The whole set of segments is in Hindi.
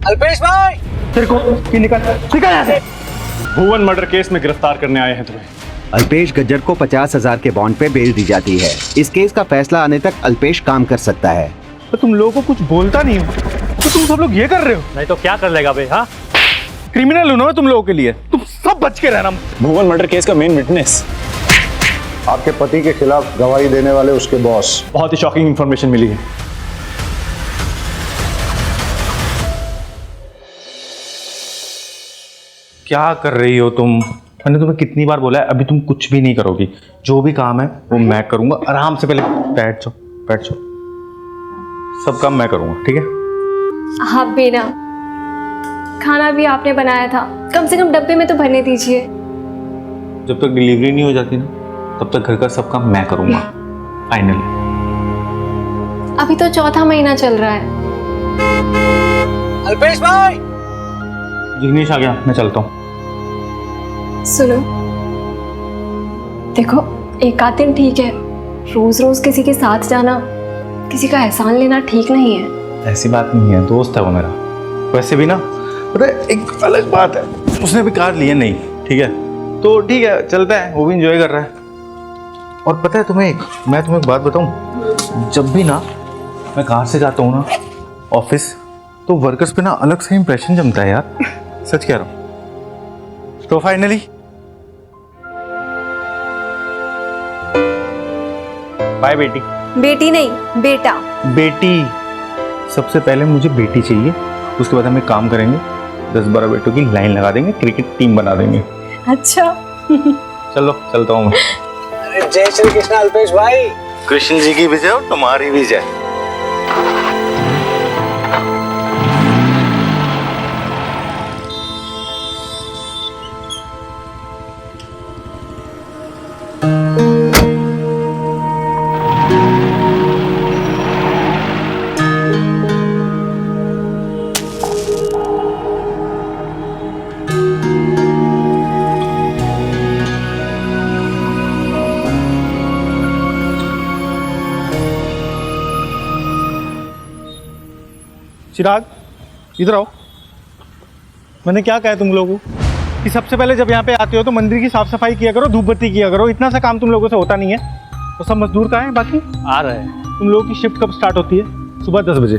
अल्पेश भाई, तेरे को निकल यहाँ से। भुवन मर्डर केस में गिरफ्तार करने आए हैं तुम्हें। अल्पेश गज्जर को 50,000 के बॉन्ड पे बेल दी जाती है। इस केस का फैसला आने तक अल्पेश काम कर सकता है। तो तुम लोगों को कुछ बोलता नहीं हो तो तुम सब लोग ये कर रहे हो। नहीं तो क्या कर लेगा भाई? हाँ, क्रिमिनल हूं ना तुम लोगों के लिए, तुम सब बच के रहना। भुवन मर्डर केस का मेन विटनेस, आपके पति के खिलाफ गवाही देने वाले उसके बॉस। बहुत ही शॉकिंग इंफॉर्मेशन मिली है। क्या कर रही हो तुम? मैंने तुम्हें कितनी बार बोला है, अभी तुम कुछ भी नहीं करोगी। जो भी काम है वो मैं करूंगा। आराम से पहले बैठ जाओ, बैठ जाओ। सब काम मैं करूंगा, ठीक है? आप भी ना, खाना भी आपने बनाया था, कम से कम डब्बे में तो भरने दीजिए। जब तक डिलीवरी नहीं हो जाती ना, तब तक घर का सब काम मैं करूंगा। फाइनली। अभी तो चौथा महीना चल रहा है। अल्पेश भाई, जिग्नेश आ गया, मैं चलता हूँ। सुनो, देखो एक आध दिन ठीक है, रोज रोज किसी के साथ जाना, किसी का एहसान लेना ठीक नहीं है। ऐसी बात नहीं है, दोस्त है वो मेरा। वैसे भी ना, पता है एक अलग बात है, उसने भी कार ली है नहीं, ठीक है? तो ठीक है, चलता है, वो भी इंजॉय कर रहा है। और पता है मैं तुम्हें एक बात बताऊं, जब भी ना मैं कार से जाता हूँ ना ऑफिस, तो वर्कर्स पे ना अलग से इंप्रेशन जमता है यार। सच कह रहा हूँ। तो फाइनली बाय बेटी। बेटी नहीं, बेटा। बेटी, सबसे पहले मुझे बेटी चाहिए, उसके बाद हम एक काम करेंगे, 10-12 बेटों की लाइन लगा देंगे, क्रिकेट टीम बना देंगे। अच्छा। चलो चलता हूँ मैं। अरे जय श्री कृष्ण अल्पेश भाई। कृष्ण जी की भी जय और तुम्हारी भी जय। चिराग, इधर आओ। मैंने क्या कहा तुम लोगों को कि सबसे पहले जब यहाँ पे आते हो तो मंदिर की साफ सफाई किया करो, धूप बत्ती किया करो। इतना सा काम तुम लोगों से होता नहीं है। तो सब मजदूर कहाँ हैं बाकी? आ रहे हैं। तुम लोगों की शिफ्ट कब स्टार्ट होती है? सुबह 10 बजे।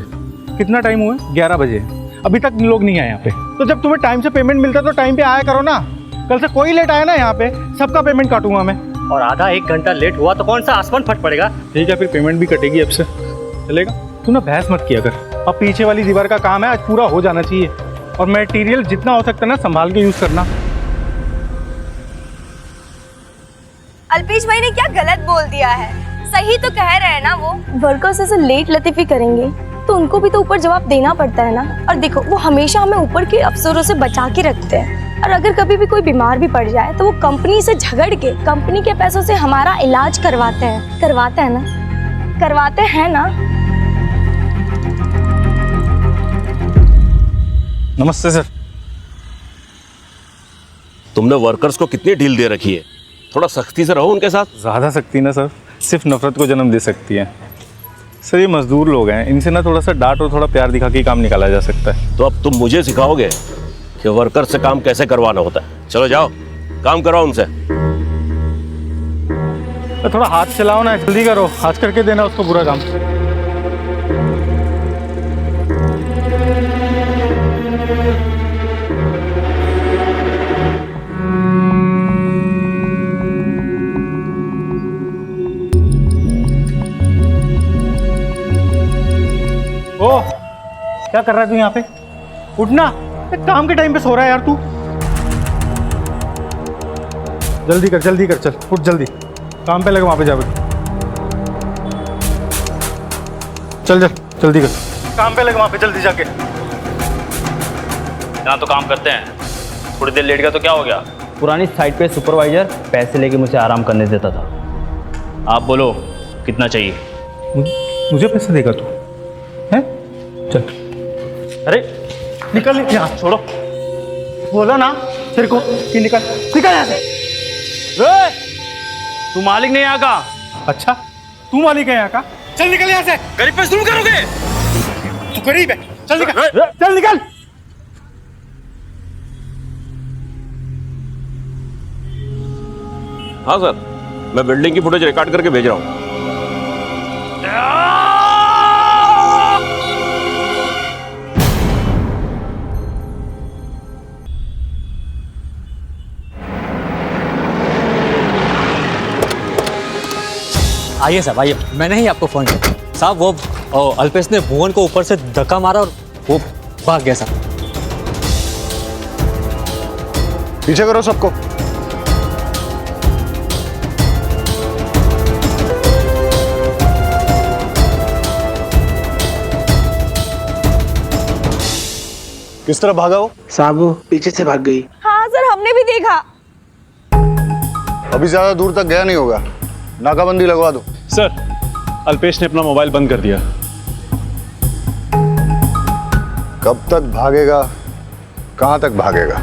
कितना टाइम हुआ है? 11 बजे। अभी तक लोग नहीं आए यहाँ पे। तो जब तुम्हें टाइम से पेमेंट मिलता है तो टाइम पे आया करो ना। कल से कोई लेट आया ना यहाँ पे, सबका पेमेंट काटूंगा मैं। और आधा एक घंटा लेट हुआ तो कौन सा आसमान फट पड़ेगा? ठीक है, फिर पेमेंट भी कटेगी अब से, चलेगा? तू ना बहस मत किया कर। अब पीछे वाली दीवार का काम है, आज पूरा हो जाना चाहिए। और मटेरियल जितना हो सकता है ना संभाल के यूज करना। अल्पेश भाई ने क्या गलत बोल दिया है? सही तो कह रहे हैं ना वो। वर्कर्स ऐसे लेट लतीफी करेंगे तो उनको भी तो ऊपर जवाब देना पड़ता है ना। और देखो, वो हमेशा हमें ऊपर के अफसरों से बचा के रखते हैं। और अगर कभी भी कोई बीमार भी पड़ जाए तो वो कंपनी से झगड़ के कंपनी के पैसों से हमारा इलाज करवाते हैं। करवाते हैं ना? करवाते हैं ना? नमस्ते सर। तुमने वर्कर्स को कितनी ढील दे रखी है? थोड़ा सख्ती से रहो उनके साथ। ज़्यादा सख्ती ना सर, सिर्फ नफरत को जन्म दे सकती है। सर ये मजदूर लोग हैं, इनसे ना थोड़ा सा डांट और थोड़ा प्यार दिखा के काम निकाला जा सकता है। तो अब तुम मुझे सिखाओगे कि वर्कर से काम कैसे करवाना होता है? चलो जाओ, काम कराओ उनसे। तो थोड़ा हाथ चलाओ ना, जल्दी करो, आज करके देना उसको पूरा काम। ओ, क्या कर रहा है तू यहाँ पे? उठना, काम के टाइम पे सो रहा है यार तू। जल्दी कर, जल्दी कर, चल उठ जल्दी, काम पे लगा, वहां पे जा। चल चल जल्दी कर, काम पे लगा, वहां पे जल्दी जाके। यहाँ तो काम करते हैं, थोड़ी देर लेट गया तो क्या हो गया? पुरानी साइट पे सुपरवाइजर पैसे लेके मुझे आराम करने देता था। आप बोलो कितना चाहिए? मुझे पैसे देगा तू? हैं? चल। अरे निकल यहाँ, छोड़ो। बोला ना तेरे को कि निकल, निकल यहाँ से। तू मालिक नहीं यहाँ का? अच्छा, तू मालिक है यहाँ का? चल निकल यहाँ से। गरीब पे जुल्म करोगे? तू गरीब है, चल निकल, चल निकल। हाँ सर, मैं बिल्डिंग की फुटेज रिकॉर्ड करके भेज रहा हूँ। आइए साहब आइए, मैंने ही आपको फ़ोन किया साहब। वो अल्पेश ने भुवन को ऊपर से धक्का मारा और वो भाग गया साहब। पीछे करो सबको। किस तरह भागा हो? साहब वो पीछे से भाग गई। हाँ सर, हमने भी देखा। अभी ज्यादा दूर तक गया नहीं होगा, नाकाबंदी लगवा दो। सर, अल्पेश ने अपना मोबाइल बंद कर दिया। कब तक भागेगा, कहां तक भागेगा?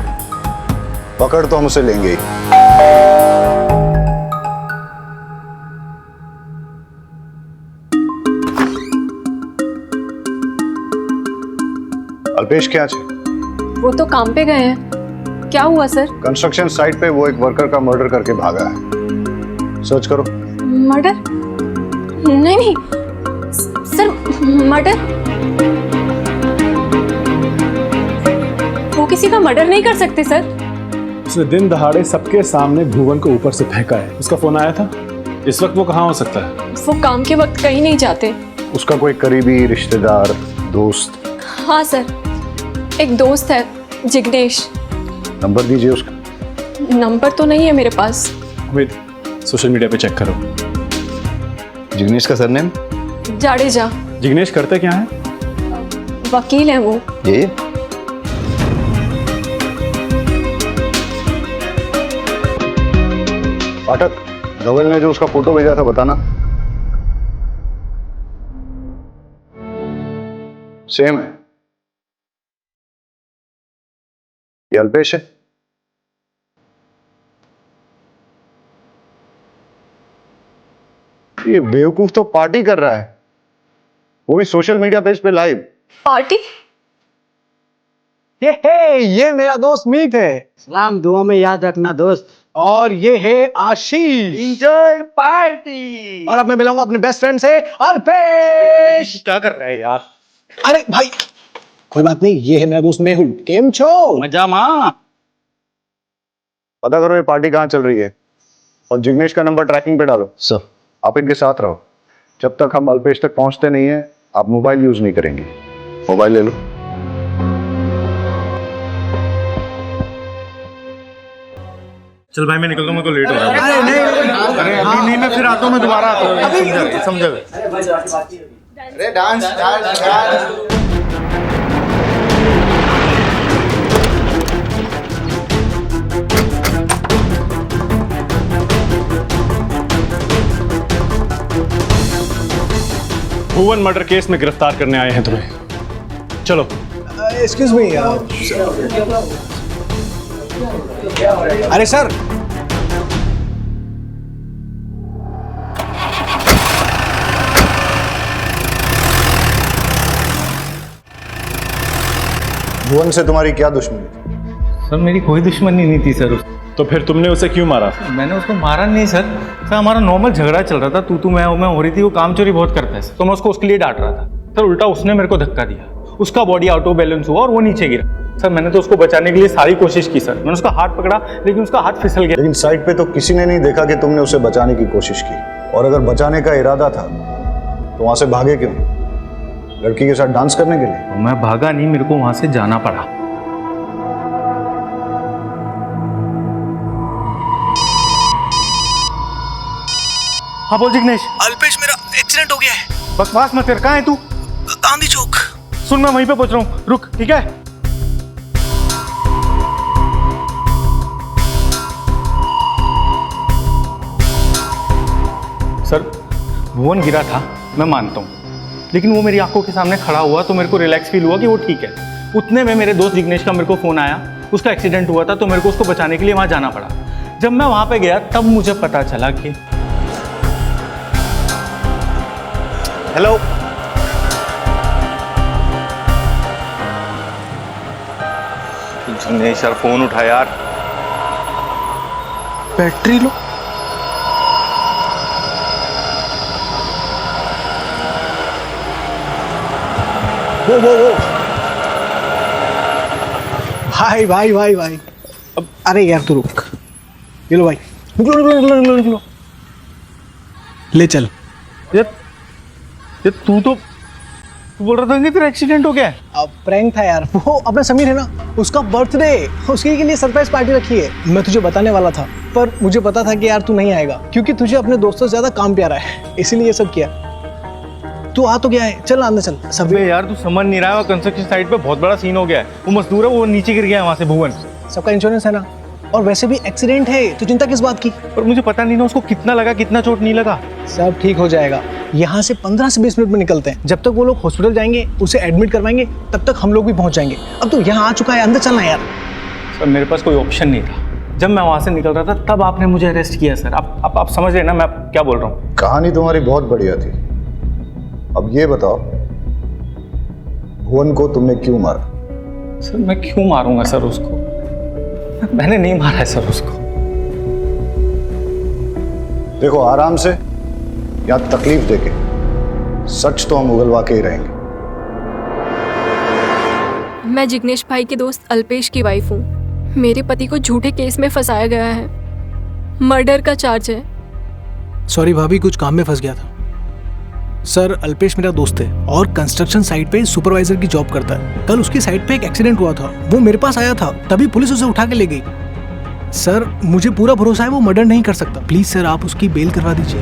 पकड़ तो हम उसे लेंगे ही। अल्पेश क्या है? वो तो काम पे गए हैं। क्या हुआ सर? कंस्ट्रक्शन साइट पे वो एक वर्कर का मर्डर करके भागा है। सर्च करो। मर्डर? नहीं नहीं सर, मर्डर? वो किसी का मर्डर नहीं कर सकते सर। उसने दिन दहाड़े सबके सामने भुवन को ऊपर से फेंका है। उसका फोन आया था। इस वक्त वो कहाँ हो सकता है? वो काम के वक्त कहीं नहीं जाते। उसका कोई करीबी रिश्तेदार, दोस्त? हाँ सर, एक दोस्त है जिग्नेश। नंबर दीजिए उसका। नंबर तो नहीं है मेरे पास। वेट, सोशल मीडिया पे चेक करो। जिग्नेश का सरनेम? जाडेजा। जिग्नेश करते क्या है? वकील है वो। ये पाठक, धवल ने जो उसका फोटो भेजा था बताना। सेम है। ये अल्पेश है। ये बेवकूफ तो पार्टी कर रहा है, वो भी सोशल मीडिया पेज पे लाइव। पार्टी? ये मेरा दोस्त मीत है। सलाम दुआ में याद रखना दोस्त। और ये है आशीष। Enjoy party. और अब मैं मिलाऊंगा अपने बेस्ट फ्रेंड से, अल्पेश। क्या कर रहे हैं यार? अरे भाई कोई बात नहीं, ये है मेरा दोस्त मेहुल। केम छो? मजा मां। पता करो ये पार्टी कहाँ चल रही है और जिग्नेश का नंबर ट्रैकिंग पे डालो। सर। आप इनके साथ रहो, जब तक हम अल्पेश तक पहुंचते नहीं है आप मोबाइल यूज नहीं करेंगे। मोबाइल ले लो। चल भाई मैं निकलता हूँ, मेरे को लेट हो रहा है। अरे अभी नहीं, मैं फिर आता हूँ, मैं दोबारा आता हूँ। समझा? अरे डांस डांस डांस। भुवन मर्डर केस में गिरफ्तार करने आए हैं तुम्हें। चलो। Excuse me. अरे सर, भुवन से तुम्हारी क्या दुश्मनी थी? सर मेरी कोई दुश्मनी नहीं थी सर। तो फिर तुमने उसे क्यों मारा? मैंने उसको मारा नहीं सर। सर हमारा नॉर्मल झगड़ा चल रहा था, तू मैं हो रही थी। वो काम चोरी बहुत करता है सर, तो मैं उसको उसके लिए डांट रहा था सर। उल्टा उसने मेरे को धक्का दिया, उसका बॉडी आउट ऑफ बैलेंस हुआ और वो नीचे गिरा। सर मैंने तो उसको बचाने के लिए सारी कोशिश की सर। मैंने उसका हाथ पकड़ा लेकिन उसका हाथ फिसल गया। लेकिन साइट पे तो किसी ने नहीं देखा कि तुमने उसे बचाने की कोशिश की, और अगर बचाने का इरादा था तो वहां से भागे क्यों? लड़की के साथ डांस करने के लिए? मैं भागा नहीं, मेरे को वहां से जाना पड़ा। हाँ बोल जिग्नेश। अल्पेश मेरा एक्सीडेंट हो गया है। बकवास मत कर, कहाँ है तू? गांधी चौक। सुन मैं वहीं पे पहुंच रहा हूँ, रुक ठीक है? सर भुवन गिरा था मैं मानता हूँ, लेकिन वो मेरी आंखों के सामने खड़ा हुआ तो मेरे को रिलैक्स फील हुआ कि वो ठीक है। उतने में मेरे दोस्त जिग्नेश का मेरे को फ़ोन आया, उसका एक्सीडेंट हुआ था तो मेरे को उसको बचाने के लिए वहाँ जाना पड़ा। जब मैं वहाँ पे गया तब मुझे पता चला कि हेलो, जिग्नेश यार फोन उठा यार। Battery low. वो भाई अब अरे यार तू रुक। ये लो भाई, निकलो। ले चल। ये तू बोल रहा था कि तेरा एक्सीडेंट हो गया है? अब प्रैंक था यार, वो अपना समीर है ना, उसका बर्थडे, उसके के लिए सरप्राइज पार्टी रखी है। मैं तुझे बताने वाला था पर मुझे पता था कि यार तू नहीं आएगा क्योंकि तुझे अपने दोस्तों से ज्यादा काम प्यारा है, इसीलिए ये सब किया। तू आ तो गया है, चल अंदर चल। सब यार तू समझ नहीं रहा है, कंस्ट्रक्शन साइट पे बहुत बड़ा सीन हो गया है। वो मजदूर है, वो नीचे गिर गया है वहाँ से भुवन। सबका इंश्योरेंस है ना, और वैसे भी एक्सीडेंट है तो चिंता किस बात की। पर मुझे पता नहीं ना उसको कितना लगा, कितना चोट नहीं लगा। सब ठीक हो जाएगा। यहाँ से 15 से 20 मिनट में निकलते हैं। जब तक वो लोग हॉस्पिटल जाएंगे, उसे एडमिट करवाएंगे, तब तक हम लोग भी पहुँच जाएंगे। अब तो यहाँ आ चुका है, अंदर चलना यार। सर मेरे पास कोई ऑप्शन नहीं था। जब मैं वहाँ से निकल रहा था तब आपने मुझे अरेस्ट किया सर। आप समझ रहे ना मैं क्या बोल रहा हूँ? कहानी तुम्हारी बहुत बढ़िया थी। अब ये बताओ, भुवन को तुमने क्यों मारा? सर मैं क्यों मारूंगा सर उसको? मैंने नहीं मारा है सर उसको। देखो आराम से या तकलीफ देके, सच तो हम उगलवा के ही रहेंगे। मैं जिग्नेश भाई के दोस्त अल्पेश की वाइफ हूँ। मेरे पति को झूठे केस में फंसाया गया है, मर्डर का चार्ज है। सॉरी भाभी, कुछ काम में फंस गया था। सर अल्पेश मेरा दोस्त है और कंस्ट्रक्शन साइट पे सुपरवाइजर की जॉब करता है। कल उसकी साइट पे एक एक्सीडेंट हुआ था, वो मेरे पास आया था, तभी पुलिस उसे उठा के ले गई। सर मुझे पूरा भरोसा है वो मर्डर नहीं कर सकता। प्लीज सर आप उसकी बेल करवा दीजिए।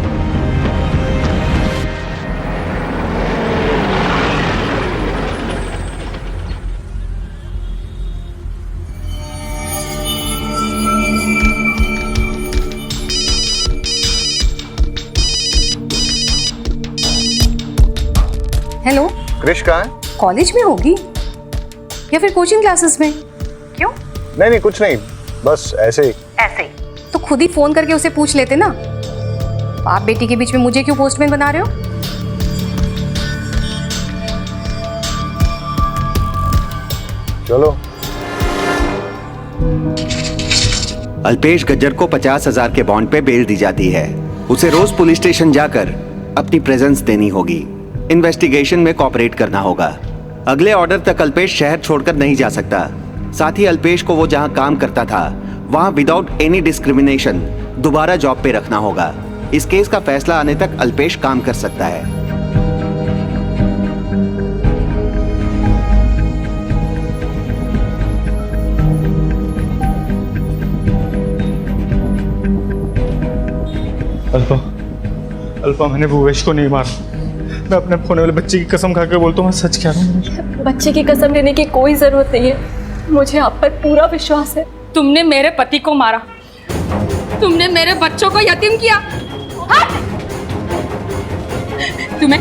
हेलो, क्रिश कहाँ है? कॉलेज में होगी या फिर कोचिंग क्लासेस में? क्यों? नहीं कुछ नहीं, बस ऐसे ही। तो खुद ही फोन करके उसे पूछ लेते ना। बाप बेटी के बीच में मुझे क्यों पोस्टमैन बना रहे हो? चलो। अल्पेश गज्जर को 50,000 के बॉन्ड पे बेल दी जाती है। उसे रोज पुलिस स्टेशन जाकर अपनी प्रेजेंस देनी होगी। इन्वेस्टिगेशन में कोऑपरेट करना होगा। अगले ऑर्डर तक अल्पेश शहर छोड़कर नहीं जा सकता। साथ ही अल्पेश को वो जहां काम करता था वहां विदाउट एनी डिस्क्रिमिनेशन दोबारा जॉब पे रखना होगा। इस केस का फैसला आने तक अल्पेश काम कर सकता है। अल्पा मैंने भुवेश को नहीं मारा। मैं अपने खोने वाले बच्चे की कसम खा के बोलता हूँ, मैं सच कह रहा हूँ। बच्चे की कसम लेने की कोई जरूरत नहीं है, मुझे आप पर पूरा विश्वास है। तुमने मेरे पति को मारा, तुमने मेरे बच्चों को यतीम किया। तुम्हें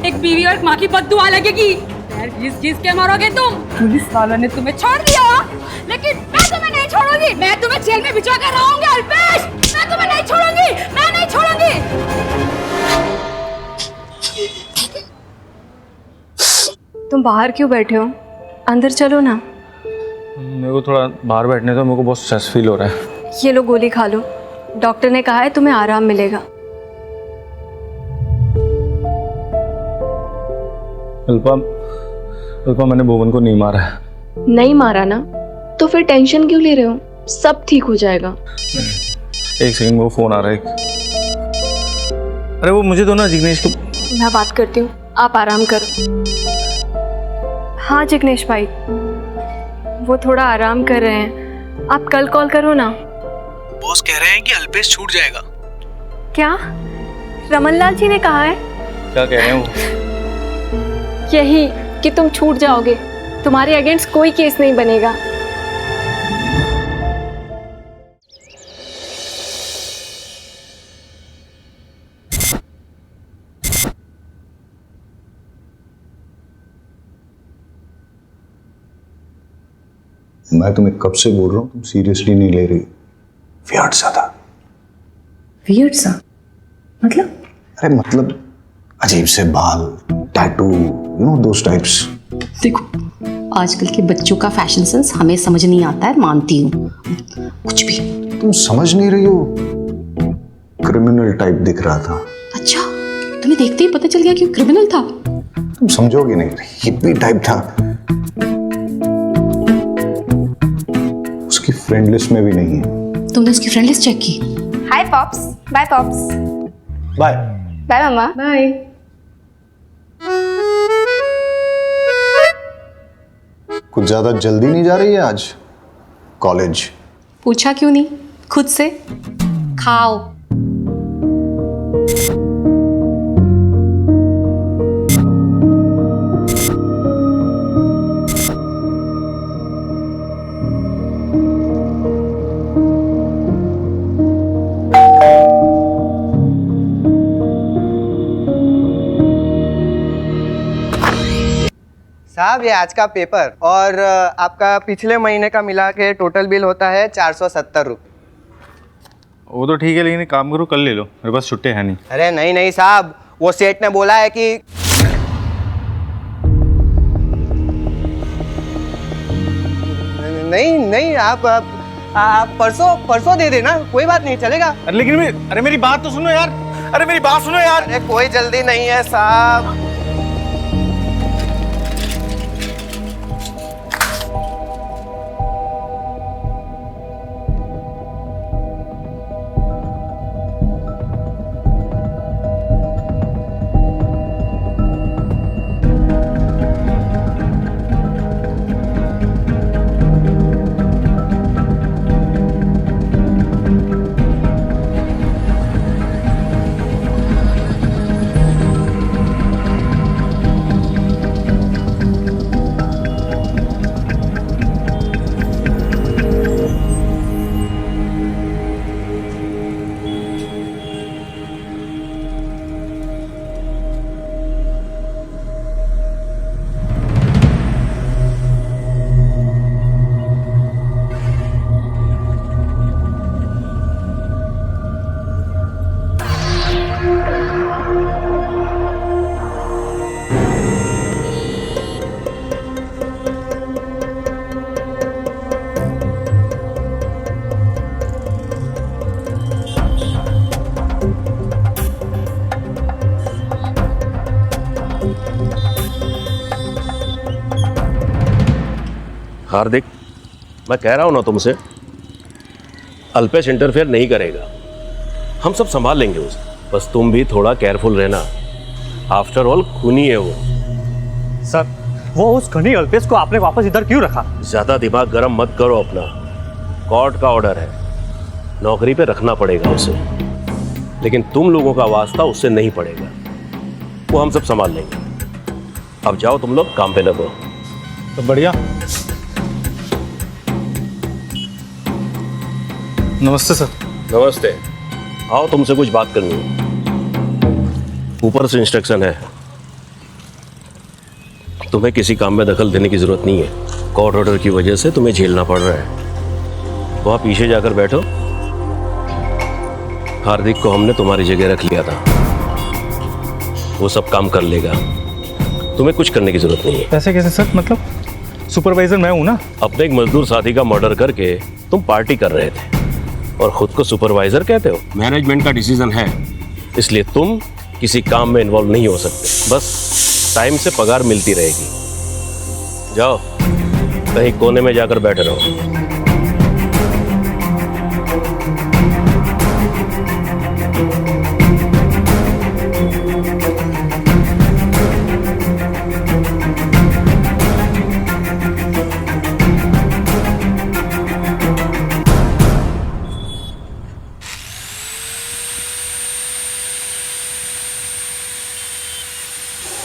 एक बीवी और माँ की बद्दुआ लगेगी। घिस के मरोगे तुम। पुलिस वालों ने तुम्हें छोड़ दिया, लेकिन मैं तुम्हें नहीं छोड़ूंगी। मैं तुम्हें जेल में भिजवा कर रहूंगी अल्पेश। मैं तुम्हें नहीं छोड़ूंगी, मैं नहीं छोड़ूंगी। तुम बाहर क्यों बैठे हो? अंदर चलो ना। मेरे को थोड़ा बाहर बैठने दो, मेरे को बहुत स्ट्रेस फील हो रहा है। ये लो गोली खा लो, डॉक्टर ने कहा है तुम्हें आराम मिलेगा। अल्पा मैंने भुवन को नहीं मारा है। नहीं मारा ना, तो फिर टेंशन क्यों ले रहे हो? सब ठीक हो जाएगा। एक सेकंड, वो फोन आ रहा है। अरे वो मुझे दो ना जिग्नेश को। मैं बात करती हूँ, आप आराम करो। हाँ जिग्नेश भाई, वो थोड़ा आराम कर रहे हैं, आप कल कॉल करो ना। बॉस कह रहे हैं कि अल्पेश छूट जाएगा। क्या? रमनलाल जी ने कहा है? क्या कह रहे हैं वो? यही कि तुम छूट जाओगे, तुम्हारे अगेंस्ट कोई केस नहीं बनेगा। मैं तुम्हें कब से बोल रहा हूँ, तुम सीरियसली नहीं ले रही। वियर्ड सा था। वियर्ड सा मतलब? अरे मतलब अजीब से बाल, tattoo, you know those types. देखो आजकल के बच्चों का फैशन सेंस हमें समझ नहीं आता है, मानती हूँ। कुछ भी तुम समझ नहीं रही हो, क्रिमिनल टाइप दिख रहा था। अच्छा, तुम्हें देखते ही पता चल गया कि क्रिमिनल था? तुम समझोगी नहीं, हिप्पी टाइप था। उसकी फ्रेंड लिस्ट में भी नहीं है। तुमने उसकी फ्रेंड लिस्ट चेक की? Hi pops, bye pops, bye bye मम्मा, बाय। कुछ ज्यादा जल्दी नहीं जा रही है आज कॉलेज? पूछा क्यों नहीं खुद से? खाओ। साहब ये आज का पेपर और आपका पिछले महीने का मिला के टोटल बिल होता है 470 रुपये। वो तो ठीक है, लेकिन एक काम करो कल ले लो, मेरे पास छुट्टी है नहीं। अरे नहीं नहीं साहब, वो सेठ ने बोला है कि नहीं नहीं आप परसों दे देना, कोई बात नहीं, चलेगा। अरे मेरी बात तो सुनो यार, अरे मेरी बात सुनो यार। अरे कोई जल्दी नहीं है साहब। हार्दिक, मैं कह रहा हूं ना तुमसे, अल्पेश इंटरफेयर नहीं करेगा, हम सब संभाल लेंगे उसे। बस तुम भी थोड़ा केयरफुल रहना, आफ्टर ऑल खूनी है वो। सर, वो उस खनी अल्पेश को आपने वापस इधर क्यों रखा? ज्यादा दिमाग गर्म मत करो अपना, कोर्ट का ऑर्डर है, नौकरी पे रखना पड़ेगा उसे, लेकिन तुम लोगों का वास्ता उससे नहीं पड़ेगा, वो हम सब संभाल लेंगे। अब जाओ तुम लोग काम पे लगो। तो बढ़िया। नमस्ते सर। नमस्ते, आओ तुमसे कुछ बात करनी है। ऊपर से इंस्ट्रक्शन है, तुम्हें किसी काम में दखल देने की जरूरत नहीं है, कोर्ट ऑर्डर की वजह से तुम्हें झेलना पड़ रहा है। वहां पीछे जाकर बैठो, हार्दिक को हमने तुम्हारी जगह रख लिया था, वो सब काम कर लेगा, तुम्हें कुछ करने की जरूरत नहीं है। ऐसे कैसे सर, मतलब सुपरवाइजर मैं हूं ना। अपने एक मजदूर साथी का मर्डर करके तुम पार्टी कर रहे थे और खुद को सुपरवाइजर कहते हो। मैनेजमेंट का डिसीजन है, इसलिए तुम किसी काम में इन्वॉल्व नहीं हो सकते, बस टाइम से पगार मिलती रहेगी। जाओ कहीं कोने में जाकर बैठे रहो।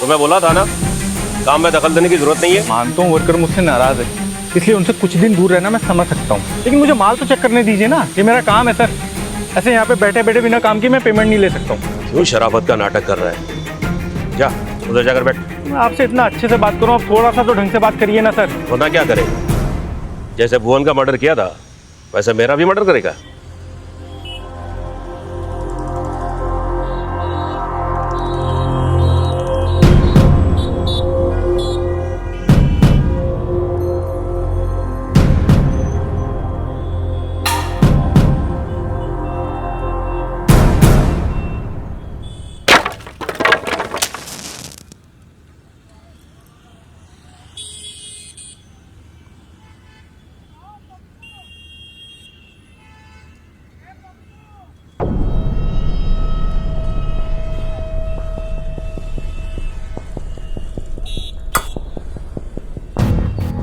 तो मैं बोला था ना, काम में दखल देने की जरूरत नहीं है। मानता हूँ वर्कर मुझसे नाराज है, इसलिए उनसे कुछ दिन दूर रहना मैं समझ सकता हूँ, लेकिन मुझे माल तो चेक करने दीजिए ना, ये मेरा काम है सर। ऐसे यहाँ पे बैठे बैठे बिना काम की मैं पेमेंट नहीं ले सकता हूँ। क्यों शराफत का नाटक कर रहा है? जा उधर जाकर बैठ। मैं आपसे इतना अच्छे से बात करूँ, आप थोड़ा सा तो ढंग से बात करिए ना सर। वरना क्या करेगा? जैसे भुवन का मर्डर किया था वैसे मेरा भी मर्डर करेगा।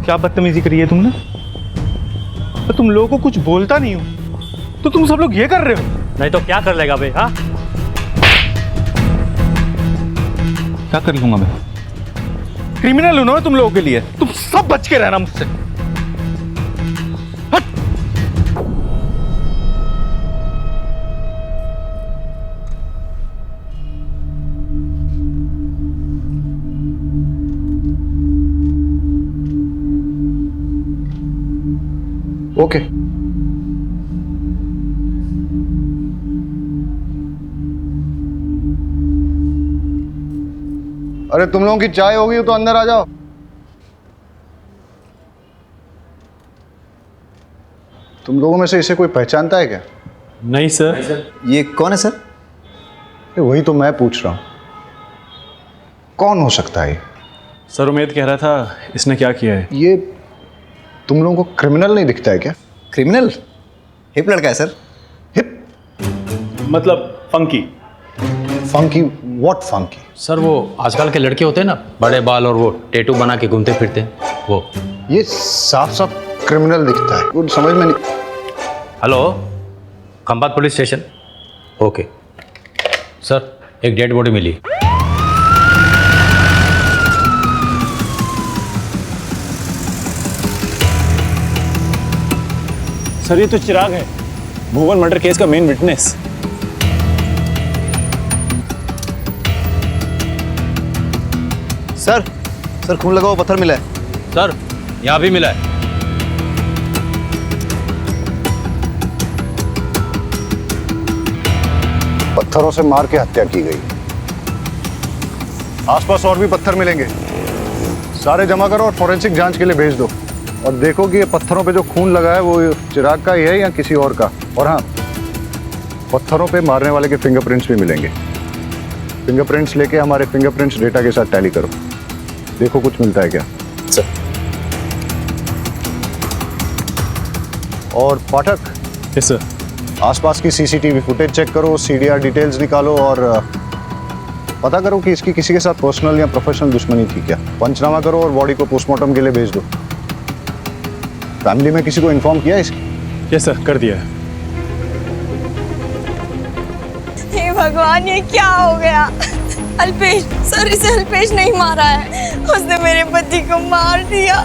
क्या बदतमीजी करी है तुमने? तो तुम लोगों को कुछ बोलता नहीं हो तो तुम सब लोग ये कर रहे हो। नहीं तो क्या कर लेगा बे? हाँ, क्या कर लूंगा मैं? क्रिमिनल हूं ना तुम लोगों के लिए। तुम सब बच के रहना मुझसे। हट। ओके। अरे तुम लोगों की चाय होगी तो अंदर आ जाओ। तुम लोगों में से इसे कोई पहचानता है क्या? नहीं सर। ये कौन है सर? वही तो मैं पूछ रहा हूं, कौन हो सकता है ये? सर उमेद कह रहा था इसने क्या किया है। ये तुम लोगों को क्रिमिनल नहीं दिखता है क्या? क्रिमिनल? हिप लड़का है सर। हिप मतलब funky. Funky? What funky? Sir वो आजकल के लड़के होते हैं ना, बड़े बाल और वो टैटू बना के घूमते फिरते हैं, वो। ये साफ साफ क्रिमिनल दिखता है, कुछ समझ में नहीं। Hello, Khambhat police station. Okay sir, एक डेड बॉडी मिली। सर ये तो चिराग है, भुवन मर्डर केस का मेन विटनेस। सर खून लगा हुआ पत्थर मिला है। सर यहाँ भी मिला है। पत्थरों से मार के हत्या की गई। आसपास और भी पत्थर मिलेंगे, सारे जमा करो और फॉरेंसिक जांच के लिए भेज दो। और देखो कि ये पत्थरों पे जो खून लगा है वो चिराग का ही है या किसी और का। और हाँ, पत्थरों पे मारने वाले के फिंगरप्रिंट्स भी मिलेंगे। फिंगरप्रिंट्स लेके हमारे फिंगरप्रिंट्स डेटा के साथ टैली करो, देखो कुछ मिलता है क्या। सर। और पाठक। Yes sir. आसपास की सीसीटीवी फुटेज चेक करो, सीडीआर डिटेल्स निकालो और पता करो कि इसकी किसी के साथ पर्सनल या प्रोफेशनल दुश्मनी थी क्या। पंचनामा करो और बॉडी को पोस्टमार्टम के लिए भेज दो। फैमिली में किसी को इन्फॉर्म किया इसकी? यस सर, कर दिया है। हे भगवान, ये क्या हो गया? अल्पेश सर, इसे अल्पेश नहीं मारा है, उसने मेरे पति को मार दिया।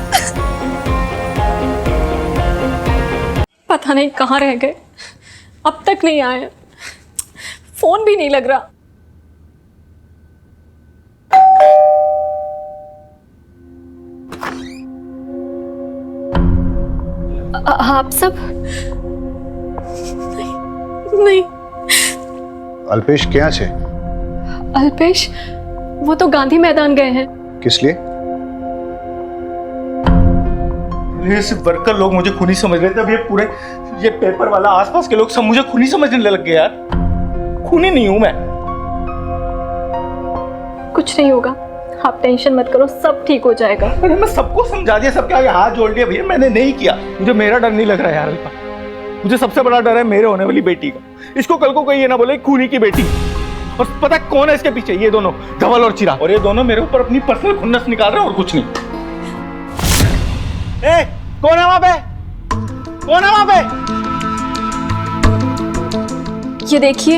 पता नहीं कहाँ रह गए, अब तक नहीं आए, फोन भी नहीं लग रहा। आप सब? नहीं। अल्पेश क्या छे? अल्पेश वो तो गांधी मैदान गए हैं। किस लिए? ये सिर्फ वर्कर लोग मुझे खूनी समझ रहे थे, अब ये पेपर वाला आसपास के लोग सब मुझे खूनी समझने लग गए यार। खूनी नहीं हूं मैं। कुछ नहीं होगा, आप टेंशन मत करो, सब ठीक हो जाएगा। अरे मैं सबको समझा दिया, सबके आगे हाथ जोड़ दिया, भैया मैंने नहीं किया। मुझे मेरा डर नहीं लग रहा है यार अल्पा। मुझे सबसे बड़ा डर है मेरे होने वाली बेटी का। इसको कल को कोई ये ना बोले खूनी की बेटी। और पता है कौन है इसके पीछे? ये दोनों, धवल और चिराग। और ये दोनों मेरे ऊपर अपनी पर्सनल खुन्नस निकाल रहे हैं और कुछ नहीं। ए, कौन है वहां पे? कौन है वहां पे? ये देखिए,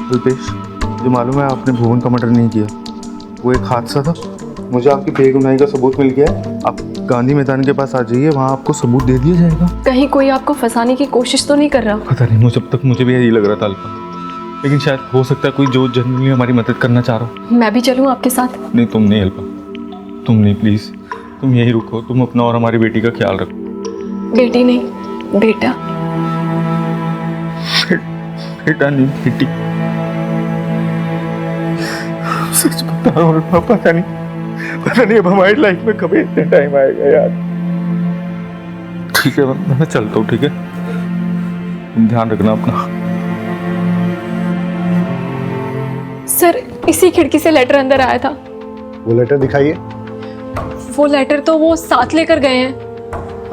अल्पेश, जो मालूम है आपने भुवन का मर्डर नहीं किया, वो एक हादसा था। मुझे आपकी बेगुनाही का सबूत मिल गया है। आप गांधी मैदान के पास आ जाइए, वहाँ आपको सबूत दे दिया जाएगा। कहीं कोई आपको फंसाने की कोशिश तो नहीं कर रहा? पता नहीं, मुझे अब तक मुझे भी यही लग रहा था अल्पा, लेकिन शायद हो सकता है कोई जो जनरली हमारी मदद करना चाह रहा हो। मैं भी चलूं आपके साथ? नहीं, तुम नहीं अल्पा, तुम नहीं, प्लीज तुम यही रुको। तुम अपना और हमारी बेटी का ख्याल रखो। बेटी नहीं, बेटा। बेटा नहीं, बेटी। सच बता रहा हूं, पता नहीं अब हमारी लाइफ में कभी इतने टाइम आएगा यार। ठीक है, मैं चलता हूँ। ठीक है, तुम ध्यान रखना अपना। सर, इसी खिड़की से लेटर अंदर आया था। वो लेटर दिखाइए। वो लेटर तो वो साथ लेकर गए हैं।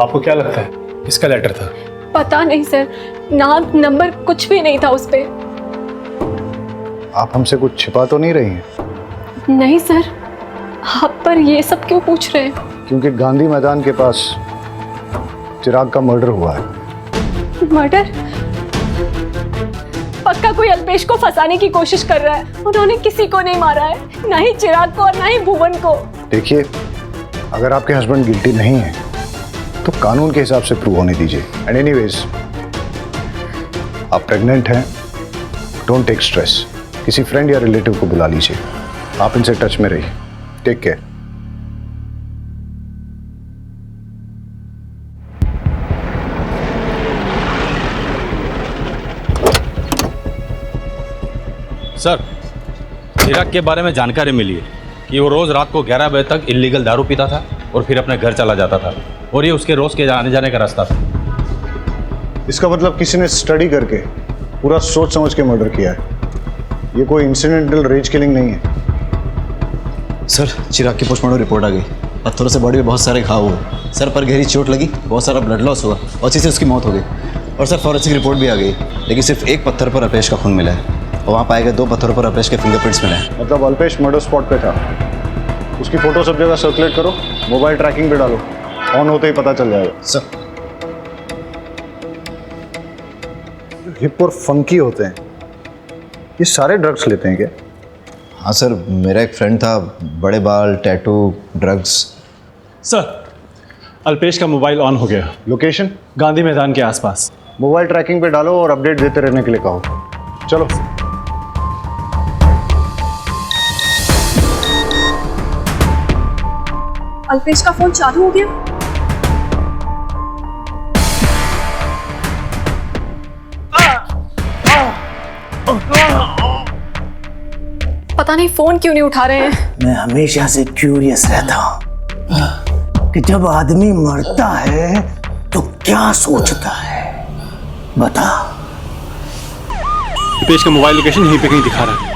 आपको क्या लगता है किसका लेटर था? पता नहीं सर, नाम नंबर कुछ भी नहीं था उस पे। आप हमसे कुछ छिपा तो नहीं रही हैं? नहीं सर, आप पर ये सब क्यों पूछ रहे हैं? क्योंकि गांधी मैदान के पास चिराग का मर्डर हुआ है। मर्डर? पक्का कोई अल्पेश को फंसाने की कोशिश कर रहा है। उन्होंने किसी को नहीं मारा है, ना ही चिराग को और ना ही भुवन को। देखिए, अगर आपके हस्बैंड गिल्टी नहीं है तो कानून के हिसाब से प्रूव होने दीजिए। एंड एनीवेज, आप प्रेग्नेंट हैं, डोंट टेक स्ट्रेस। किसी फ्रेंड या रिलेटिव को बुला लीजिए। आप इनसे टच में रहिए। Take care. सर, चिराग के बारे में जानकारी मिली है कि वो रोज़ रात को 11 बजे तक इल्लीगल दारू पीता था और फिर अपने घर चला जाता था, और ये उसके रोज़ के आने जाने का रास्ता था। इसका मतलब किसी ने स्टडी करके पूरा सोच समझ के मर्डर किया है। ये कोई इंसिडेंटल रेज किलिंग नहीं है। सर, चिराग की पोस्टमार्टम रिपोर्ट आ गई। पत्थरों से बॉडी में बहुत सारे घाव हुए, सर पर गहरी चोट लगी, बहुत सारा ब्लड लॉस हुआ और इसी से उसकी मौत हो गई। और सर फॉरेंसिक रिपोर्ट भी आ गई, लेकिन सिर्फ एक पत्थर पर अल्पेश का खून मिला है और वहाँ पाए गए 2 पत्थरों पर अल्पेश के फिंगरप्रिंट्स मिले हैं। मतलब अल्पेश मर्डर स्पॉट पे था। उसकी फोटो सब जगह सर्कुलेट करो, मोबाइल ट्रैकिंग पे डालो, ऑन होते ही पता चल जाएगा। सर, हिप और फंकी होते हैं, ये सारे ड्रग्स लेते हैं क्या? हाँ सर, मेरा एक फ्रेंड था, बड़े बाल, टैटू, ड्रग्स। सर, अल्पेश का मोबाइल ऑन हो गया। लोकेशन? गांधी मैदान के आसपास। मोबाइल ट्रैकिंग पे डालो और अपडेट देते रहने के लिए कहो। चलो। अल्पेश का फोन चालू हो गया। पता नहीं फोन क्यों नहीं उठा रहे हैं। मैं हमेशा से क्यूरियस रहता हूँ कि जब आदमी मरता है तो क्या सोचता है। बता। अल्पेश का मोबाइल लोकेशन यहीं पे कहीं दिखा रहा है।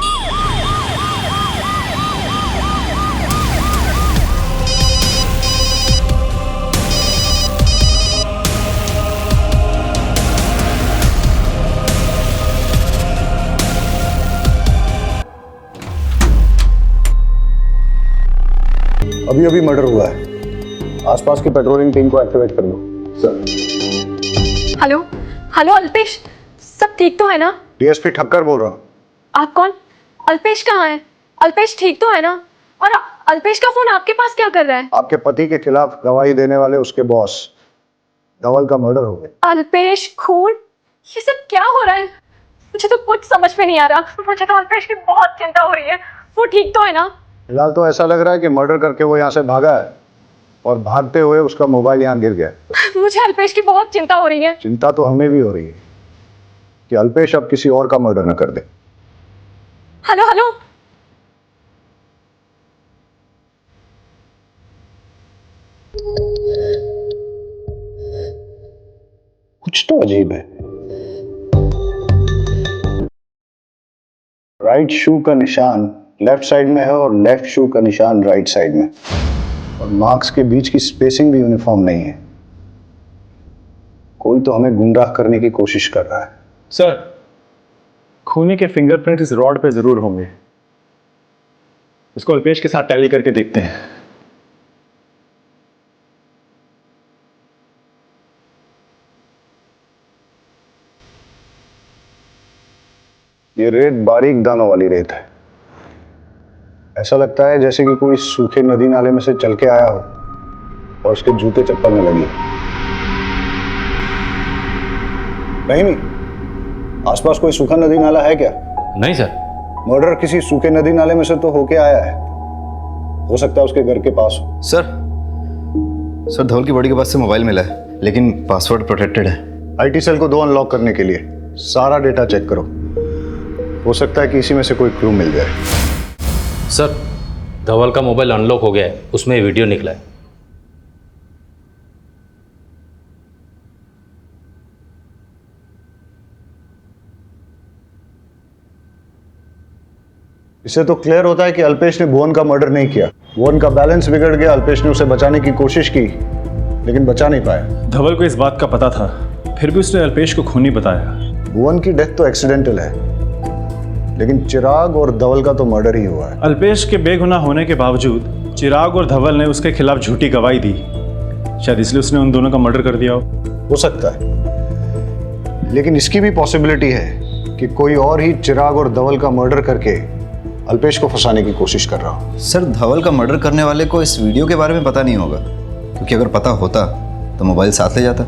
अभी अभी मर्डर हुआ है। आसपास की पेट्रोलिंग टीम को एक्टिवेट कर दो। सर। हेलो हेलो अल्पेश, सब ठीक तो है ना? डीएसपी ठक्कर बोल रहा हूँ। आप कौन? अल्पेश कहाँ है? अल्पेश ठीक तो है ना? और अल्पेश का फोन आपके पास क्या कर रहा है? आपके पति के खिलाफ गवाही देने वाले उसके बॉस धवल का मर्डर हो गया। अल्पेश खून? ये सब क्या हो रहा है? मुझे तो कुछ समझ में नहीं आ रहा। मुझे तो अल्पेश की बहुत चिंता हो रही है। वो ठीक तो है ना? फिलहाल तो ऐसा लग रहा है कि मर्डर करके वो यहाँ से भागा है और भागते हुए उसका मोबाइल यहाँ गिर गया। मुझे अल्पेश की बहुत चिंता हो रही है। चिंता तो हमें भी हो रही है कि अल्पेश अब किसी और का मर्डर न कर दे। हेलो हेलो, कुछ तो अजीब है। राइट शू का निशान लेफ्ट साइड में है और लेफ्ट शू का निशान राइट साइड में, और मार्क्स के बीच की स्पेसिंग भी यूनिफॉर्म नहीं है। कोई तो हमें गुमराह करने की कोशिश कर रहा है। सर, खूनी के फिंगरप्रिंट इस रॉड पे जरूर होंगे। इसको अल्पेश के साथ टैली करके देखते हैं। ये रेत बारीक दानों वाली रेत है। ऐसा लगता है जैसे कि कोई सूखे नदी नाले में से चल के आया हो और उसके जूते चप्पल में लगी। नहीं, आसपास कोई सूखा नदी नाला है क्या? नहीं सर। मर्डर किसी सूखे नदी नाले में से तो होके आया है। हो सकता है उसके घर के पास हो। सर धवल की बॉडी के पास से मोबाइल मिला है, लेकिन पासवर्ड प्रोटेक्टेड है। आईटी सेल को 2 अनलॉक करने के लिए सारा डेटा चेक करो। हो सकता है कि इसी में से कोई क्लू मिल जाए। सर, धवल का मोबाइल अनलॉक हो गया है, उसमें वीडियो निकला है। इससे तो क्लियर होता है कि अल्पेश ने भुवन का मर्डर नहीं किया। भुवन का बैलेंस बिगड़ गया, अल्पेश ने उसे बचाने की कोशिश की लेकिन बचा नहीं पाया। धवल को इस बात का पता था, फिर भी उसने अल्पेश को खूनी बताया। भुवन की डेथ तो एक्सीडेंटल है, लेकिन चिराग और धवल का तो मर्डर ही हुआ है। अल्पेश के बेगुनाह होने के बावजूद चिराग और धवल ने उसके खिलाफ झूठी गवाही दी, शायद इसलिए उसने उन दोनों का मर्डर कर दिया हो सकता है, लेकिन इसकी भी पॉसिबिलिटी है कि कोई और ही चिराग और धवल का मर्डर करके अल्पेश को फंसाने की कोशिश कर रहा हो। सर धवल का मर्डर करने वाले को इस वीडियो के बारे में पता नहीं होगा, क्योंकि अगर पता होता तो मोबाइल साथ ले जाता।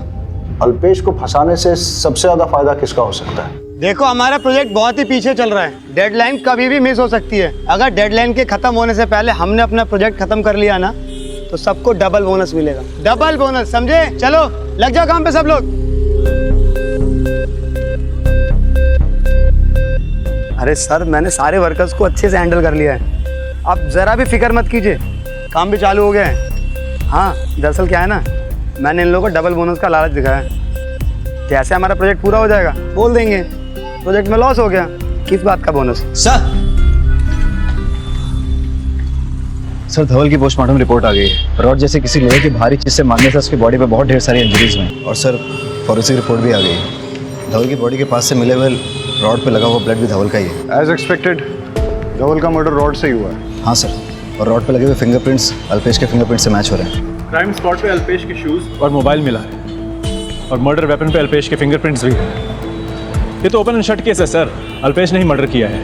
अल्पेश को फंसाने से सबसे ज्यादा फायदा किसका हो सकता है? देखो हमारा प्रोजेक्ट बहुत ही पीछे चल रहा है, डेडलाइन कभी भी मिस हो सकती है। अगर डेडलाइन के खत्म होने से पहले हमने अपना प्रोजेक्ट खत्म कर लिया ना, तो सबको डबल बोनस मिलेगा, डबल बोनस, समझे? चलो लग जाओ काम पे सब लोग। अरे सर, मैंने सारे वर्कर्स को अच्छे से हैंडल कर लिया है, आप जरा भी फिक्र मत कीजिए, काम भी चालू हो गया है। हाँ, दरअसल क्या है ना, मैंने इन लोगों को डबल बोनस का लालच दिखाया है। जैसे हमारा प्रोजेक्ट पूरा हो जाएगा बोल देंगे प्रोजेक्ट में लॉस हो गया, किस बात का बोनस? सर धवल की पोस्टमार्टम रिपोर्ट आ गई है। रॉड जैसे किसी लोहे की भारी चीज से मारने से उसकी बॉडी पे बहुत ढेर सारी इंजरीज हुई, और सर फॉरेंसिक रिपोर्ट भी आ गई है। धवल की बॉडी के पास से मिले हुए रॉड पे लगा हुआ ब्लड भी धवल का ही है। एज एक्सपेक्टेड धवल का मर्डर रॉड से ही हुआ है। हाँ सर, और रॉड पे लगे हुए फिंगरप्रिंट्स अल्पेश के फिंगरप्रिंट से मैच हो रहे हैं। क्राइम स्पॉट पे अल्पेश के शूज और मोबाइल मिला है, और मर्डर वेपन पे अल्पेश के फिंगरप्रिंट्स भी हैं। ये तो ओपन एंड शट केस है सर, अल्पेश ने ही मर्डर किया है।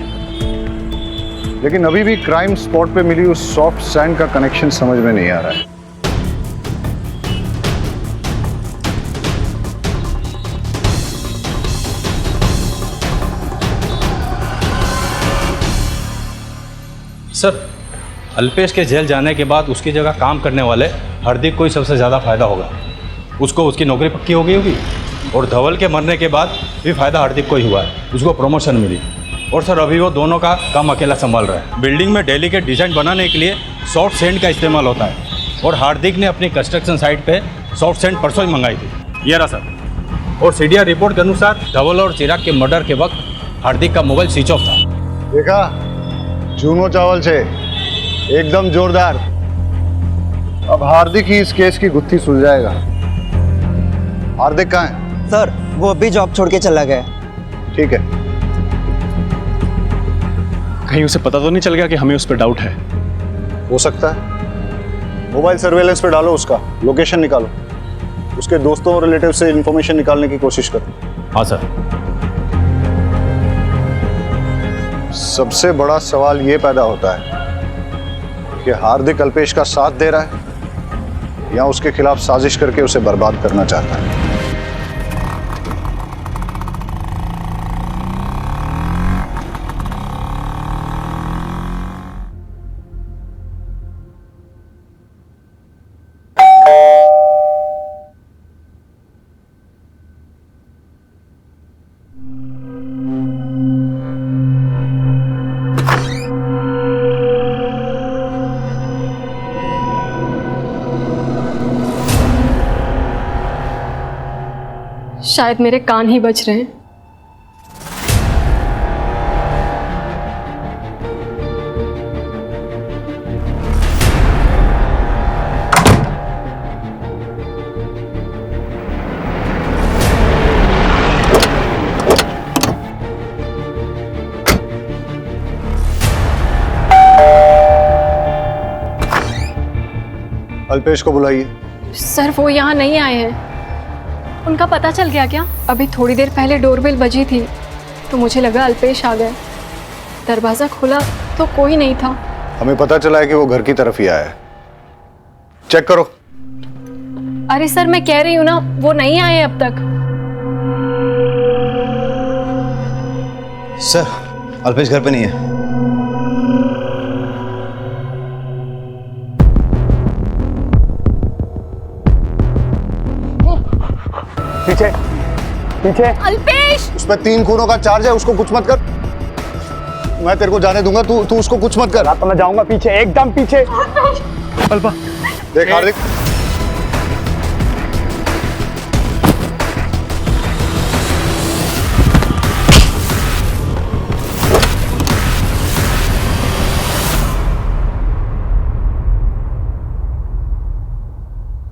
लेकिन अभी भी क्राइम स्पॉट पे मिली उस सॉफ्ट सैंड का कनेक्शन समझ में नहीं आ रहा है। सर अल्पेश के जेल जाने के बाद उसकी जगह काम करने वाले हार्दिक को ही सबसे ज़्यादा फायदा होगा। उसको उसकी नौकरी पक्की हो गई होगी, और धवल के मरने के बाद भी फायदा हार्दिक को ही हुआ है, उसको प्रमोशन मिली। और सर अभी वो दोनों का काम अकेला संभाल रहा है। बिल्डिंग में डेलीकेट डिजाइन बनाने के लिए सॉफ्ट सैंड का इस्तेमाल होता है, और हार्दिक ने अपनी कंस्ट्रक्शन साइट पे सॉफ्ट सैंड परसों ही मंगाई थी। ये रहा सर। और सीडीआर रिपोर्ट के अनुसार धवल और चिराग के मर्डर के वक्त हार्दिक का मोबाइल स्विच ऑफ था। देखा, चूनो चावल से एकदम जोरदार। अब हार्दिक ही इस केस की गुत्थी सुलझाएगा। हार्दिक कहाँ है? सर वो अभी जॉब छोड़ के चला गया। ठीक है, कहीं उसे पता तो नहीं चल गया कि हमें उस पर डाउट है? हो सकता है। मोबाइल सर्वेलेंस पे डालो, उसका लोकेशन निकालो, उसके दोस्तों और रिलेटिव से इंफॉर्मेशन निकालने की कोशिश करो। हाँ सर। सबसे बड़ा सवाल ये पैदा होता है कि हार्दिक अल्पेश का साथ दे रहा है या उसके खिलाफ साजिश करके उसे बर्बाद करना चाहता है। शायद मेरे कान ही बज रहे हैं। अल्पेश को बुलाइए। सर वो यहाँ नहीं आए हैं। उनका पता चल गया क्या? अभी थोड़ी देर पहले डोरबेल बजी थी तो मुझे लगा अल्पेश आ गए। दरवाज़ा खोला तो कोई नहीं था। हमें पता चला है कि वो घर की तरफ ही आया है। चेक करो। अरे सर मैं कह रही हूँ ना, वो नहीं आए अब तक। सर अल्पेश घर पे नहीं है। पीछे पीछे। अल्पेश! उसमें 3 खूनों का चार्ज है, उसको कुछ मत कर। मैं तेरे को जाने दूंगा, तू उसको कुछ मत कर। तो मैं जाऊंगा पीछे, एकदम पीछे। अल्पा देख हार्दिक,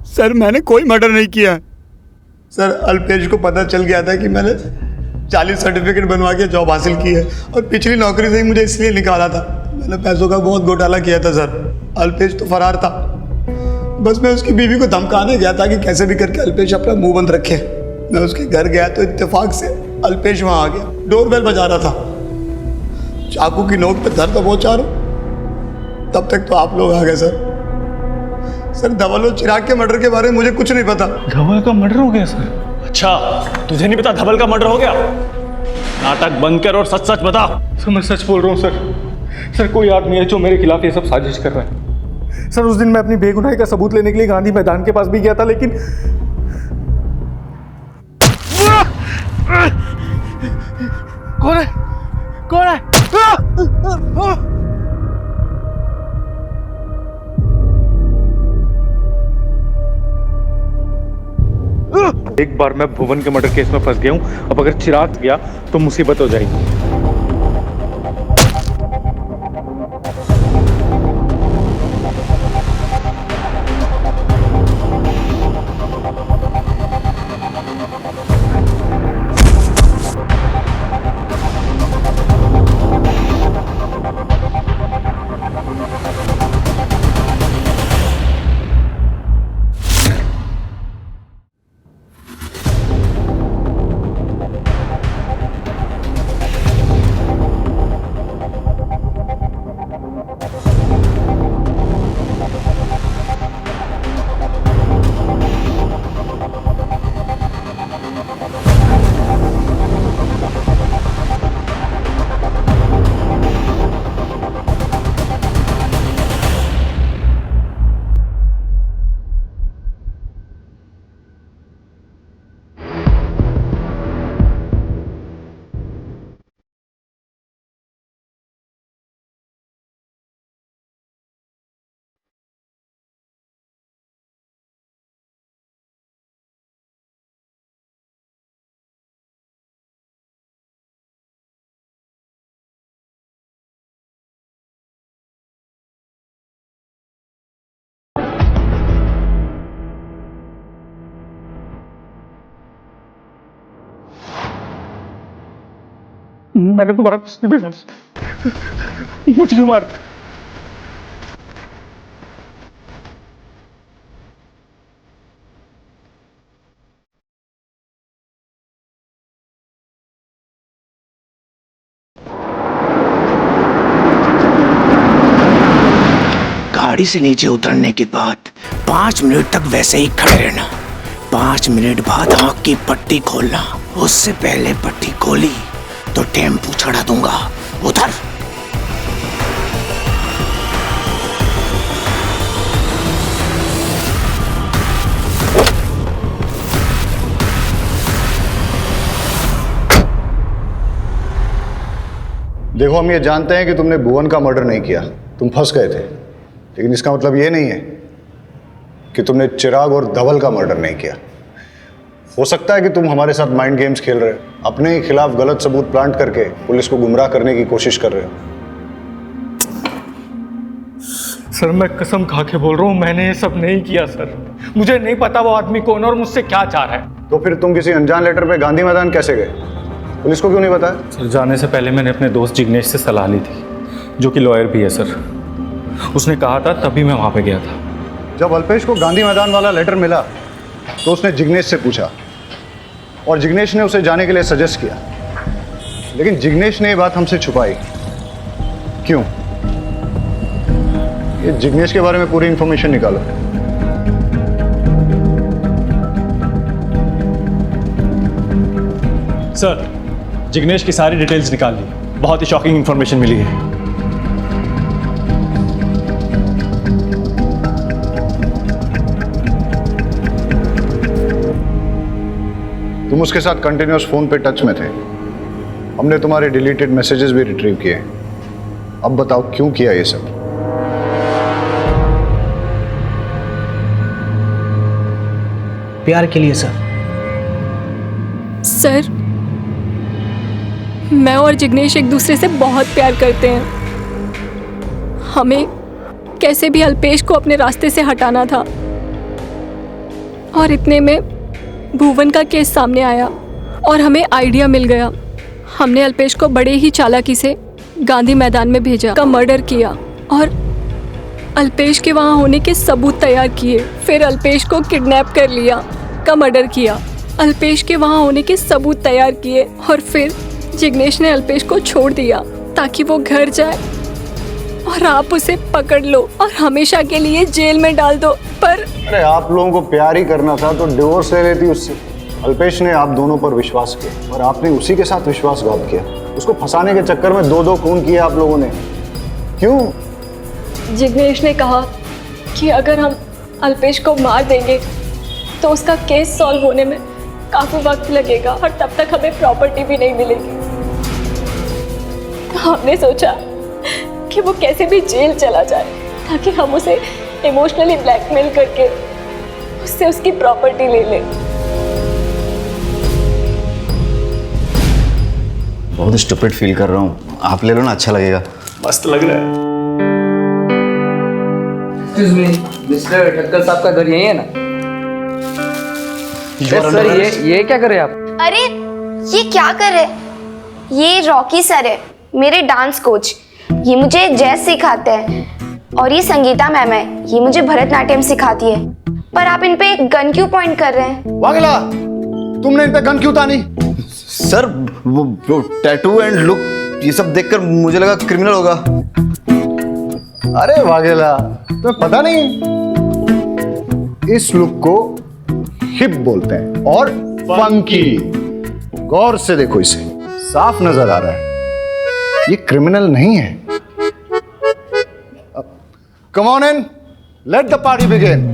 सर मैंने कोई मर्डर नहीं किया। सर अल्पेश को पता चल गया था कि मैंने 40 सर्टिफिकेट बनवा के जॉब हासिल की है और पिछली नौकरी से ही मुझे इसलिए निकाला था। मैंने पैसों का बहुत घोटाला किया था सर। अल्पेश तो फरार था, बस मैं उसकी बीवी को धमकाने गया था कि कैसे भी करके अल्पेश अपना मुंह बंद रखे। मैं उसके घर गया तो इत्तेफाक से अल्पेश वहां आ गया, डोरबेल बजा रहा था, चाकू की नोक पे दर्द पहुंचा रहा। तब तक तो आप लोग आ गए सर। धवल और चिराग के मर्डर के बारे में मुझे कुछ नहीं पता। धवल का मर्डर हो गया सर? अच्छा, तुझे नहीं पता धवल का मर्डर हो गया? नाटक बंद कर और सच सच बता। सर मैं सच बोल रहा हूँ सर। सर कोई आदमी है जो मेरे खिलाफ ये सब साजिश कर रहा है। सर उस दिन मैं अपनी बेगुनाही का सबूत लेने के लिए गांधी मैदान के पास भी गया था, लेकिन कौन है? कौन है? एक बार मैं भुवन के मर्डर केस में फंस गया हूं, अब अगर चिराग गया तो मुसीबत हो जाएगी। मैंने तुम्हारा कुछ नहीं बिगाड़ा, मुझे मार। गाड़ी से नीचे उतरने के बाद 5 मिनट तक वैसे ही खड़े रहना। 5 मिनट बाद आंख की पट्टी खोलना। उससे पहले पट्टी खोली तो टेम्पू चढ़ा दूंगा। उधर देखो, हम ये जानते हैं कि तुमने भुवन का मर्डर नहीं किया, तुम फंस गए थे, लेकिन इसका मतलब ये नहीं है कि तुमने चिराग और धवल का मर्डर नहीं किया। हो सकता है कि तुम हमारे साथ माइंड गेम्स खेल रहे हो, अपने ही खिलाफ गलत सबूत प्लांट करके पुलिस को गुमराह करने की कोशिश कर रहे हो। सर मैं कसम खा के बोल रहा हूँ, मैंने ये सब नहीं किया सर। मुझे नहीं पता वो आदमी कौन है और मुझसे क्या चाह रहा है। तो फिर तुम किसी अनजान लेटर पे गांधी मैदान कैसे गए? पुलिस को क्यों नहीं बताया? सर जाने से पहले मैंने अपने दोस्त जिग्नेश से सलाह ली थी, जो कि लॉयर भी है सर। उसने कहा था, तभी मैं वहाँ पे गया था। जब अल्पेश को गांधी मैदान वाला लेटर मिला तो उसने जिग्नेश से पूछा और जिग्नेश ने उसे जाने के लिए सजेस्ट किया, लेकिन जिग्नेश ने ये बात हमसे छुपाई। क्यों? ये जिग्नेश के बारे में पूरी इंफॉर्मेशन निकालो। सर जिग्नेश की सारी डिटेल्स निकाल ली, बहुत ही शॉकिंग इंफॉर्मेशन मिली है। तुम उसके साथ कंटिन्यूअस फोन पे टच में थे, हमने तुम्हारे डिलीटेड मैसेजेस भी रिट्रीव किए। अब बताओ क्यों किया ये सब? प्यार के लिए सर। सर मैं और जिग्नेश एक दूसरे से बहुत प्यार करते हैं। हमें कैसे भी अल्पेश को अपने रास्ते से हटाना था, और इतने में भुवन का केस सामने आया और हमें आइडिया मिल गया। हमने अल्पेश को बड़े ही चालाकी से गांधी मैदान में भेजा, का मर्डर किया और अल्पेश के वहाँ होने के सबूत तैयार किए। फिर अल्पेश को किडनैप कर लिया, का मर्डर किया, अल्पेश के वहाँ होने के सबूत तैयार किए और फिर जिग्नेश ने अल्पेश को छोड़ दिया ताकि वो घर जाए और आप उसे पकड़ लो और हमेशा के लिए जेल में डाल दो। पर अरे आप लोगों को प्यार ही करना था तो डिवोर्स ले लेती उससे। अल्पेश ने आप दोनों पर विश्वास किया और आपने उसी के साथ विश्वासघात किया। उसको फंसाने के चक्कर में दो खून किए आप लोगों ने। क्यों? जिग्नेश ने कहा कि अगर हम अल्पेश को मार देंगे तो उसका केस सॉल्व होने में काफी वक्त लगेगा और तब तक हमें प्रॉपर्टी भी नहीं मिलेगी। तो हमने सोचा कि वो कैसे भी जेल चला जाए ताकि हम उसे इमोशनली ब्लैकमेल करके उससे उसकी प्रॉपर्टी ले लें। बहुत स्टूपिड फील कर रहा हूँ, आप ले लो ना, अच्छा लगेगा। मस्त लग रहा है। मिस्टर ठक्कर साहब का घर यही है ना? सर ये क्या कर रहे हैं आप? अरे ये क्या कर रहे? ये रॉकी सर है, मेरे डांस कोच। ये मुझे जैज सिखाते हैं और ये संगीता मैम है, ये मुझे भरतनाट्यम सिखाती है। पर आप इन पे गन क्यों पॉइंट कर रहे हैं? वागेला, तुमने इन पे गन क्यों तानी? सर वो टैटू एंड लुक ये सब देखकर मुझे लगा क्रिमिनल होगा। अरे वागेला, तुम्हें पता नहीं, इस लुक को हिप बोलते हैं और फंकी। गौर से देखो इसे, साफ नजर आ रहा है ये क्रिमिनल नहीं है। Come on in, let the party begin.